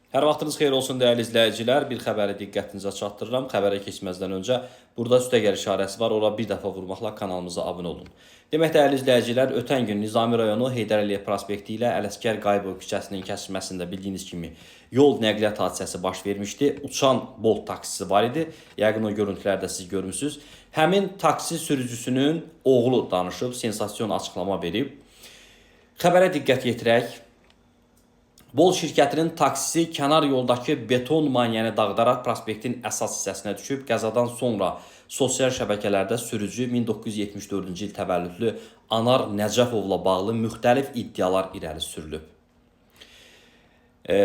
Hər vaxtınız xeyir olsun dəyərli izləyicilər. Bir xəbəri diqqətinizə çatdırıram. Xəbərə keçməzdən öncə burada üstəgəl işarəsi var. Ora bir dəfə vurmaqla kanalımıza abunə olun. Demək dəyərli izləyicilər, ötən gün Nizami rayonu Heydər Əliyev prospekti ilə Ələsgər Qayıbov küçəsinin kəsişməsində bildiyiniz kimi yol nəqliyyat hadisəsi baş vermişdi. Uçan Bolt taksisi var idi. Yəqin o görüntülərdə siz görmüsünüz. Həmin taksi sürücüsünün oğlu danışıb, sensasiyon açıqlama verib. Xəbərə diqqət yetirək. Bol şirkətinin taksisi kənar yoldakı beton maniyəni dağıdaraq prospektin əsas hissəsinə düşüb. Qəzadan sonra sosial şəbəkələrdə sürücü 1974-cü il təvəllüdlü Anar Nəcəfovla bağlı müxtəlif iddialar irəli sürülüb.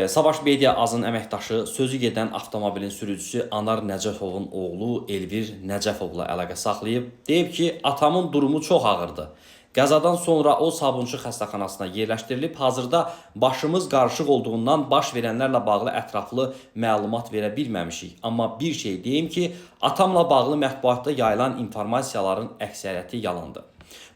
Savaş Media Azın əməkdaşı, sözü gedən avtomobilin sürücüsü Anar Nəcəfovun oğlu Elvir Nəcəfovla əlaqə saxlayıb. Deyib ki, atamın durumu çox ağırdı. Qəzadan sonra o Sabunçu xəstəxanasına yerləşdirilib. Hazırda başımız qarışıq olduğundan baş verənlərlə bağlı ətraflı məlumat verə bilməmişik. Amma bir şey deyim ki, atamla bağlı mətbuatda yayılan informasiyaların əksəriyyəti yalandır.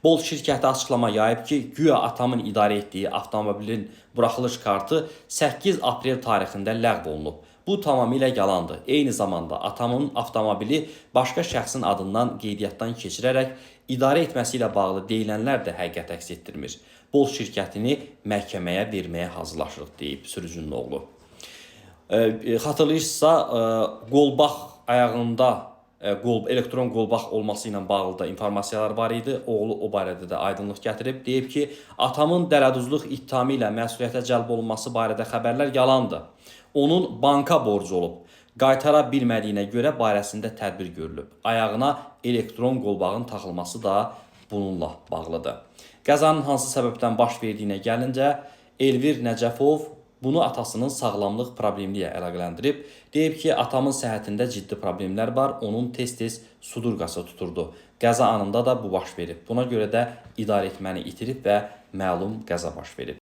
Bolt şirkəti açıqlama yayıb ki, güya atamın idarə etdiyi avtomobilin buraxılış kartı 8 aprel tarixində ləğv olunub. Bu tamamilə yalandır. Eyni zamanda atamın avtomobili başqa şəxsin adından qeydiyyatdan keçirərək idarə etməsi ilə bağlı deyilənlər də həqiqət əks etdirmir. Bolt şirkətini məhkəməyə verməyə hazırlaşırıq, deyib sürücünün oğlu. Xatırlayırsınızsa, qolbaq ayağında elektron qolbaq olması ilə bağlı da informasiyalar var idi. Oğlu o barədə də aydınlıq gətirib. Deyib ki, atamın dələduzluq ittihamı ilə məsuliyyətə cəlb olunması barədə xəbərlər yalandır. Onun banka borcu olub. Qaytara bilmədiyinə görə barəsində tədbir görülüb. Ayağına elektron qolbağın taxılması da bununla bağlıdır. Qəzanın hansı səbəbdən baş verdiyinə gəlincə, Elvir Nəcəfov bunu atasının sağlamlıq problemi ilə əlaqələndirib. Deyib ki, atamın səhhətində ciddi problemlər var, onun tez-tez sudurqası tuturdu. Qəza anında da bu baş verib. Buna görə də idarə etməni itirib və məlum qəza baş verib.